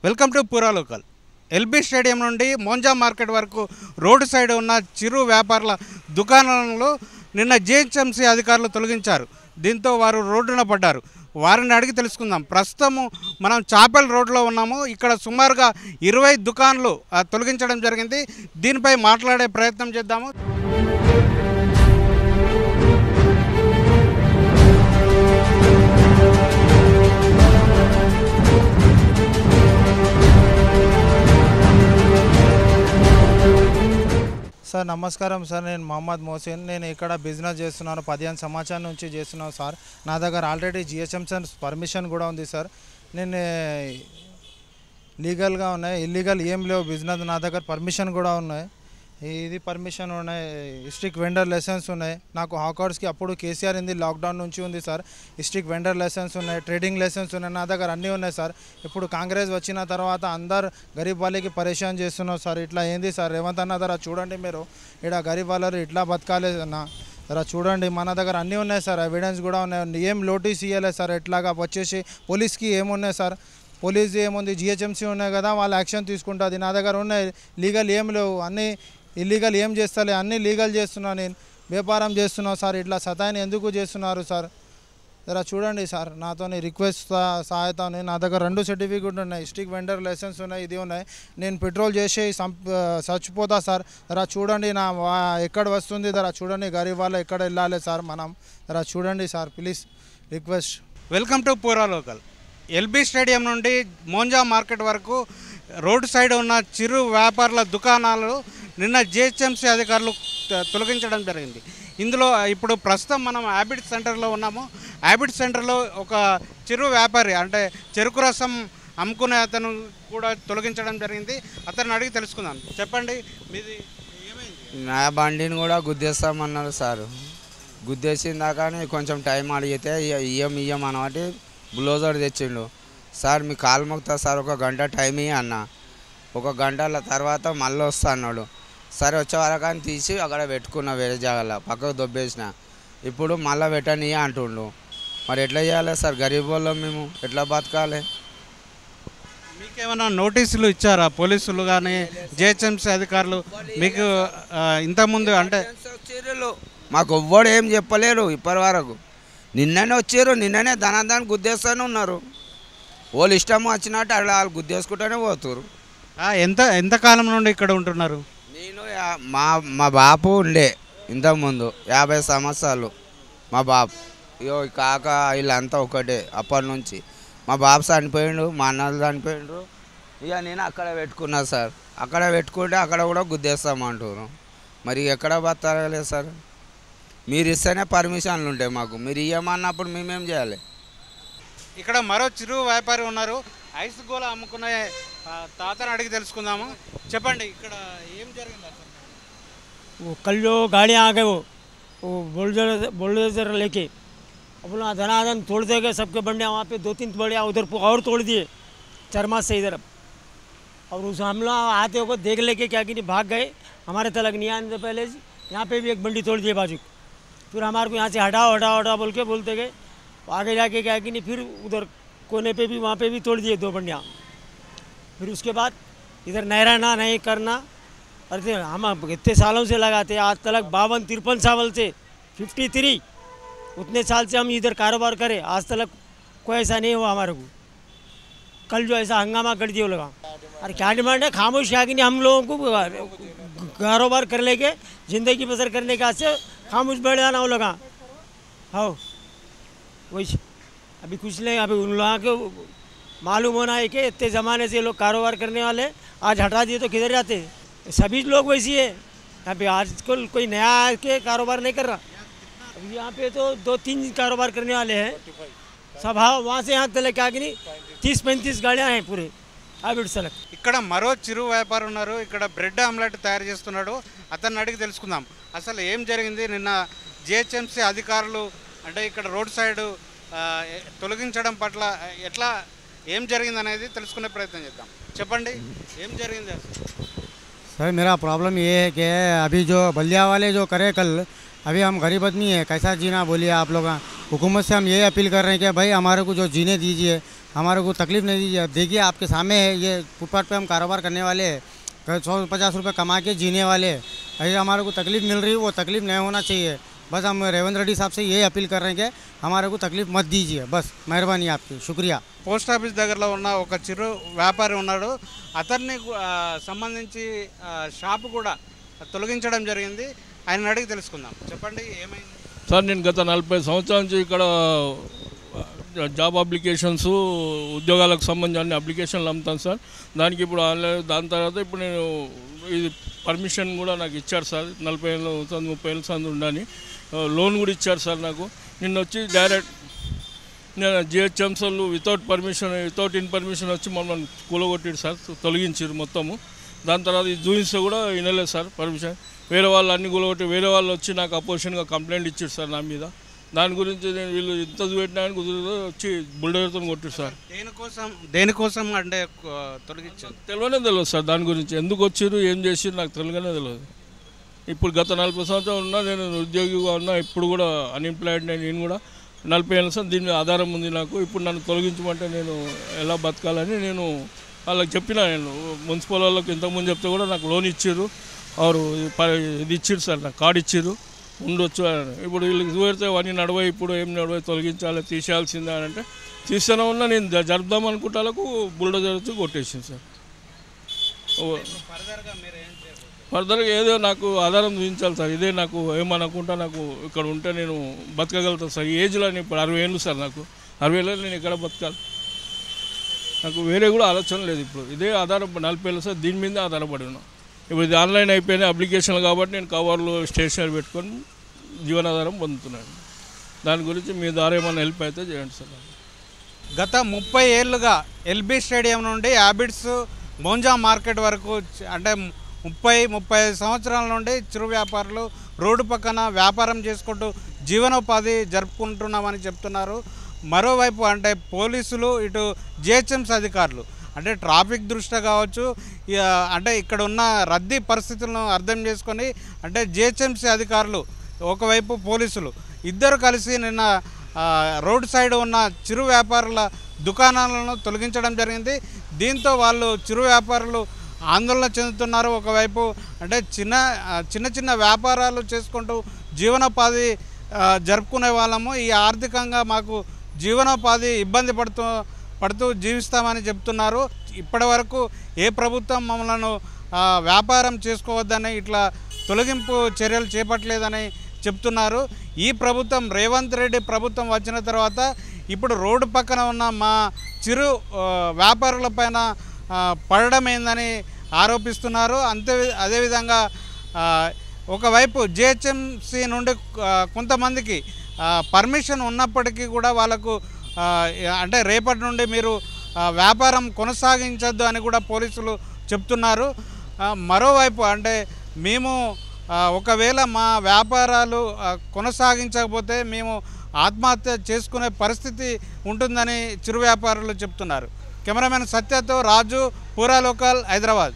Welcome to పూరా local. LB stadium నుండి మోంజా market వరకు రోడ్డు సైడ్ ఉన్న చిరు వ్యాపారుల దుకాణాలను నిన్న జిహెచ్ఎంసీ అధికారులు తొలగించారు. దీంతో వారు రోడ్డున పడ్డారు. వారిని అడిగి తెలుసుకుందాం. ప్రస్తుతము మనం చాపెల్ రోడ్లో ఉన్నాము. ఇక్కడ సుమారుగా 20 దుకాణాలు తొలగించడం జరిగింది. దీనిపై మాట్లాడే ప్రయత్నం చేద్దాము. సార్ నమస్కారం సార్, నేను మహమ్మద్ మోసిన్. నేను ఇక్కడ బిజినెస్ చేస్తున్నాను, 15 సంవత్సరాల నుంచి చేస్తున్నాను సార్. నా దగ్గర ఆల్రెడీ జిహెచ్ఎంసీ పర్మిషన్ కూడా ఉంది సార్. నేను లీగల్గా ఉన్నాయి, ఇల్లీగల్ ఏం లేవు బిజినెస్. నా దగ్గర పర్మిషన్ కూడా ఉన్నాయి, ఇది పర్మిషన్ ఉన్నాయి, డిస్ట్రిక్ట్ వెండర్ లైసెన్స్ ఉన్నాయి. నాకు హాకర్స్కి అప్పుడు కేసీఆర్ ఇంది లాక్డౌన్ నుంచి ఉంది సార్. డిస్ట్రిక్ట్ వెండర్ లైసెన్స్ ఉన్నాయి, ట్రేడింగ్ లైసెన్స్ ఉన్నాయి, నా దగ్గర అన్నీ ఉన్నాయి సార్. ఇప్పుడు కాంగ్రెస్ వచ్చిన తర్వాత అందరు గరీబ్ వాళ్ళకి పరేషాన్ చేస్తున్నారు సార్. ఇట్లా ఏంది సార్ రేవంత్ అన్న ధర చూడండి, మీరు ఇక్కడ గరీబ్ వాళ్ళు ఇట్లా బతకాలి అన్న ధర చూడండి. మన దగ్గర అన్నీ ఉన్నాయి సార్, ఎవిడెన్స్ కూడా ఉన్నాయి. ఏం నోటీస్ ఇవ్వలేదు సార్. ఎట్లాగా వచ్చేసి పోలీస్కి ఏమున్నాయి సార్, పోలీస్ ఏముంది, జిహెచ్ఎంసీ ఉన్నాయి కదా, వాళ్ళు యాక్షన్ తీసుకుంటుంది. నా దగ్గర ఉన్నాయి, లీగల్ ఏం లేవు, అన్నీ ఇల్లీగల్ ఏం చేస్తలే, అన్నీ లీగల్ చేస్తున్నా, నేను వ్యాపారం చేస్తున్నావు సార్. ఇట్లా సతాయిని ఎందుకు చేస్తున్నారు సార్? జరా చూడండి సార్, నాతో రిక్వెస్ట్ సహాయత. నా దగ్గర 2 సర్టిఫికెట్ ఉన్నాయి, డిస్ట్రిక్ట్ వెండర్ లైసెన్స్ ఉన్నాయి, ఇది ఉన్నాయి. నేను పెట్రోల్ చేసి చచ్చిపోతా సార్. జరా చూడండి, నా ఎక్కడ వస్తుంది జరా చూడండి, గరీబ్ వాళ్ళు ఎక్కడ వెళ్ళాలి సార్ మనం. జరా చూడండి sir, please request. Welcome to పూరా లోకల్. ఎల్బీ స్టేడియం నుండి మోంజా మార్కెట్ వరకు రోడ్డు సైడ్ ఉన్న చిరు వ్యాపారుల దుకాణాలు నిన్న జిహెచ్ఎంసీ అధికారులు తొలగించడం జరిగింది. ఇందులో ఇప్పుడు ప్రస్తుతం మనం హ్యాబిట్ సెంటర్లో ఉన్నాము. హ్యాబిట్ సెంటర్లో ఒక చిరు వ్యాపారి, అంటే చెరుకు రసం అమ్ముకునే అతను కూడా తొలగించడం జరిగింది. అతను అడిగి తెలుసుకుందాం. చెప్పండి, మీది ఏమైంది? నా బండిని కూడా గుద్దేస్తామన్నారు సార్. గుద్దేసిన కానీ కొంచెం టైం అడిగితే ఇయ్యం అనబట్టి బ్లోజర్ తెచ్చిండు. సార్ మీ కాలు మొక్తా సార్, 1 గంట టైం ఇయ్య అన్న. 1 గంటల తర్వాత మళ్ళీ వస్తా అన్నాడు. సరే వచ్చే వరకు అని తీసి అక్కడ పెట్టుకున్నా, వేరే జాగాలో పక్కకు దొబ్బేసిన. ఇప్పుడు మళ్ళీ పెట్టని అంటుండు. మరి ఎట్లా చేయాలి సార్, గరీబ్ వాళ్ళం మేము, ఎట్లా బతకాలి? మీకేమైనా నోటీసులు ఇచ్చారా పోలీసులు కానీ జిహెచ్ఎంసీ అధికారులు మీకు ఇంతకుముందు? అంటే మాకు ఎవ్వడు ఏం చెప్పలేరు ఇప్పటి వరకు. నిన్ననే వచ్చారు, నిన్ననే దాని గుద్దేస్తూనే ఉన్నారు. వాళ్ళు ఇష్టం వచ్చినట్టు అలా వాళ్ళు గుద్దేసుకుంటూనే పోతారు. ఎంతకాలం నుండి ఇక్కడ ఉంటున్నారు? నేను మా బాపు ఉండే ఇంతకుముందు 50 సంవత్సరాలు మా బాపు. ఇగో కాక వీళ్ళంతా ఒకటే అప్పటి నుంచి. మా బాపు చనిపోయిండు, మా అన్నలు చనిపోయిండ్రు. ఇక నేను అక్కడ పెట్టుకున్నా సార్. అక్కడ పెట్టుకుంటే అక్కడ కూడా గుద్దేస్తామంటారు. మరి ఎక్కడ బతకలేదు సార్? మీరు ఇస్తేనే పర్మిషన్లు ఉంటాయి మాకు, మీరు ఇవ్వమన్నప్పుడు మేమేం చేయాలి? ఇక్కడ మరో చిరు వ్యాపారి ఉన్నారు, ఐస్ గోళ అమ్ముకునే తాతను అడిగి తెలుసుకుందాము. చెప్పండి, ఇక్కడ ఏం జరిగింది అసలు? वो कल जो गाड़ियाँ आ गए वो बुलडोजर लेके अपना धनाधन तोड़ते गए सबके बंडे। वहाँ पे 2-3 बढ़िया उधर और तोड़ दिए चरमा से इधर। और उस हम लोग आते हो देख लेके क्या कि भाग गए, हमारे तलक नहीं आने से पहले यहाँ पे भी एक बंडी तोड़ दिए बाजू। फिर हमारे को यहाँ से हटाओ बोल के बोलते गए। आगे जाके क्या कि फिर उधर कोने पे भी, वहाँ पे भी तोड़ दिए 2 बंडियाँ। फिर उसके बाद इधर नहराना नहीं करना। अरे हम इतने सालों से लगाते, आज तक 52-53 साल से 53 उतने साल से हम इधर कारोबार करें, आज तक कोई ऐसा नहीं हुआ हमारे को। कल जो ऐसा हंगामा कर दिया लगा, अरे क्या डिमांड है? खामोश क्या कि हम लोगों को कारोबार कर लेके ज़िंदगी बसर करने का से खामोश बैठ जाना हो लगा। हाँ वही अभी कुछ नहीं, अभी उन लोगों को मालूम होना है कि इतने ज़माने से लोग कारोबार करने वाले, आज हटा दिए तो किधर जाते? सभी लोग वैसी है। यहाँ पे आजकल कोई नया के कारोबार नहीं कर रहा। अभी यहाँ पे तो 2-3 कारोबार करने वाले हैं सब। हाँ वहाँ से यहाँ तक क्या कि 30-35 गाड़ियाँ हैं पूरे హ్యాబిట్ సలక్. ఇక్కడ మరో చిరు వ్యాపారి ఉన్నారు, ఇక్కడ బ్రెడ్ ఆమ్లెట్ తయారు చేస్తున్నాడు. అతన్ని అడిగి తెలుసుకుందాం అసలు ఏం జరిగింది. నిన్న జిహెచ్ఎంసీ అధికారులు అంటే ఇక్కడ రోడ్ సైడ్ తొలగించడం పట్ల ఎట్లా ఏం జరిగింది అనేది తెలుసుకునే ప్రయత్నం చేద్దాం. చెప్పండి, ఏం జరిగింది అసలు? सर मेरा प्रॉब्लम ये है कि अभी जो बलिया वाले जो करे कल, अभी हम गरीब आदमी है, कैसा जीना बोलिए आप लोग। हुकूमत से हम ये अपील कर रहे हैं कि भाई हमारे को जो जीने दीजिए, हमारे को तकलीफ़ नहीं दीजिए। अब देखिए आपके सामने है, ये फुटपाथ पे हम कारोबार करने वाले हैं, 100-50 रुपये कमा के जीने वाले हैं। अगर हमारे को तकलीफ़ मिल रही है वो तकलीफ़ नहीं होना चाहिए। बस हम रेवंत रेड्डी साहब से ये अपील कर रहे हैं कि हमारे को तकलीफ़ मत दीजिए। बस मेहरबानी आपकी, शुक्रिया। పోస్ట్ ఆఫీస్ దగ్గరలో ఉన్న ఒక చిరు వ్యాపారి ఉన్నాడు. అతన్ని సంబంధించి షాపు కూడా తొలగించడం జరిగింది. ఆయన అడిగి తెలుసుకుందాం. చెప్పండి ఏమైంది సార్? నేను గత 40 సంవత్సరాల నుంచి ఇక్కడ జాబ్ అప్లికేషన్స్, ఉద్యోగాలకు సంబంధించిన అన్ని అప్లికేషన్లు అమ్ముతాను సార్. దానికి ఇప్పుడు ఆన్లైన్, దాని తర్వాత ఇప్పుడు నేను ఇది పర్మిషన్ కూడా నాకు ఇచ్చారు సార్. 40 ఏళ్ళ 30 ఏళ్ళ సంది ఉండని లోన్ కూడా ఇచ్చారు సార్ నాకు. నిన్న వచ్చి డైరెక్ట్ నేను జిహెచ్ఎంసీ వాళ్ళు వితౌట్ ఇన్పర్మిషన్ వచ్చి మమ్మల్ని కూలగొట్టారు సార్, తొలగించారు మొత్తము. దాని తర్వాత ఇది చూపిస్తే కూడా వినలేదు సార్ పర్మిషన్. వేరే వాళ్ళు అన్ని కూలగొట్టి వేరే వాళ్ళు వచ్చి నాకు అపోజిషన్గా కంప్లైంట్ ఇచ్చారు సార్ నా మీద. దాని గురించి నేను వీళ్ళు ఇంత చూపెట్టినా కుదురు వచ్చి బుల్డోజర్తో కొట్టారు సార్. దేనికోసం అంటే తొలగించారు తెలియదు సార్. దాని గురించి ఎందుకు వచ్చారు, ఏం చేసారు నాకు తెలియనే తెలియదు. ఇప్పుడు గత 40 సంవత్సరాలు ఉన్నా, నేను ఉద్యోగిగా ఉన్నా, ఇప్పుడు కూడా అన్ఎంప్లాయిడ్ నేను కూడా 40 ఏళ్ళ సార్. దీని ఆధారం ఉంది నాకు. ఇప్పుడు నన్ను తొలగించమంటే నేను ఎలా బతకాలని నేను వాళ్ళకి చెప్పిన. నేను మున్సిపల్ వాళ్ళకి ఇంతకుముందు చెప్తే కూడా నాకు లోన్ ఇచ్చారు, వారు ఇది ఇచ్చారు సార్, నాకు కార్డు ఇచ్చారు, ఉండొచ్చు అని. ఇప్పుడు వీళ్ళకి చూపెడితే అవన్నీ నడవై, ఇప్పుడు ఏం నడవై, తొలగించాలి, తీసేయాల్సిందే అని అంటే తీస్తూనే ఉన్నా. నేను జరుపుదాం అనుకుంటాలకు బుల్డోజర్ కొట్టేసింది సార్. ఫర్దర్గా ఏదో నాకు ఆధారం చూపించాలి సార్. ఇదే నాకు ఏమనుకుంటా, నాకు ఇక్కడ ఉంటే నేను బతకగలుగుతాను సార్. ఈ ఏజ్లో నేను ఇప్పుడు 60 ఏళ్ళు సార్. నాకు 60 ఏళ్ళు నేను ఎక్కడ బతకాలి? నాకు వేరే కూడా ఆలోచన లేదు. ఇప్పుడు ఇదే ఆధారం 40 ఏళ్ళు సార్, దీని మీదే ఆధారపడి ఉన్నాను. ఇప్పుడు ఇది ఆన్లైన్ అయిపోయినాయి అప్లికేషన్లు కాబట్టి నేను కవర్లు స్టేషనరీ పెట్టుకొని జీవనాధారం పొందుతున్నాను. దాని గురించి మీ ద్వారా ఏమైనా హెల్ప్ అయితే చేయండి సార్. గత 30 ఏళ్ళుగా ఎల్బీ స్టేడియం నుండి హ్యాబిట్స్ మోంజా మార్కెట్ వరకు అంటే 30-35 సంవత్సరాల నుండి చిరు వ్యాపారులు రోడ్డు పక్కన వ్యాపారం చేసుకుంటూ జీవనోపాధి జరుపుకుంటున్నామని చెప్తున్నారు. మరోవైపు అంటే పోలీసులు, ఇటు జిహెచ్ఎంసీ అధికారులు అంటే ట్రాఫిక్ దృష్ట్యా కావచ్చు, అంటే ఇక్కడ ఉన్న రద్దీ పరిస్థితులను అర్థం చేసుకొని అంటే జిహెచ్ఎంసీ అధికారులు ఒకవైపు పోలీసులు ఇద్దరు కలిసి నిన్న రోడ్ సైడ్ ఉన్న చిరు వ్యాపారుల దుకాణాలను తొలగించడం జరిగింది. దీంతో వాళ్ళు చిరు వ్యాపారులు ఆందోళన చెందుతున్నారు. ఒకవైపు అంటే చిన్న వ్యాపారాలు చేసుకుంటూ జీవనోపాధి జరుపుకునే వాళ్ళము, ఈ ఆర్థికంగా మాకు జీవనోపాధి ఇబ్బంది పడుతూ జీవిస్తామని చెప్తున్నారు. ఇప్పటి వరకు ఏ ప్రభుత్వం మమ్మల్ని వ్యాపారం చేసుకోవద్దని ఇట్లా తొలగింపు చర్యలు చేపట్టలేదని చెప్తున్నారు. ఈ ప్రభుత్వం రేవంత్ రెడ్డి ప్రభుత్వం వచ్చిన తర్వాత ఇప్పుడు రోడ్డు పక్కన ఉన్న మా చిరు వ్యాపారులపైన పడడమైందని ఆరోపిస్తున్నారు. అదేవిధంగా ఒకవైపు జిహెచ్ఎంసీ నుండి కొంతమందికి పర్మిషన్ ఉన్నప్పటికీ కూడా వాళ్ళకు అంటే రేపటి నుండి మీరు వ్యాపారం కొనసాగించొద్దు అని కూడా పోలీసులు చెప్తున్నారు. మరోవైపు అంటే మేము ఒకవేళ మా వ్యాపారాలు కొనసాగించకపోతే మేము ఆత్మహత్య చేసుకునే పరిస్థితి ఉంటుందని చిరు వ్యాపారులు చెప్తున్నారు. కెమెరామెన్ సత్యతో రాజు, పూరా లోకల్, హైదరాబాద్.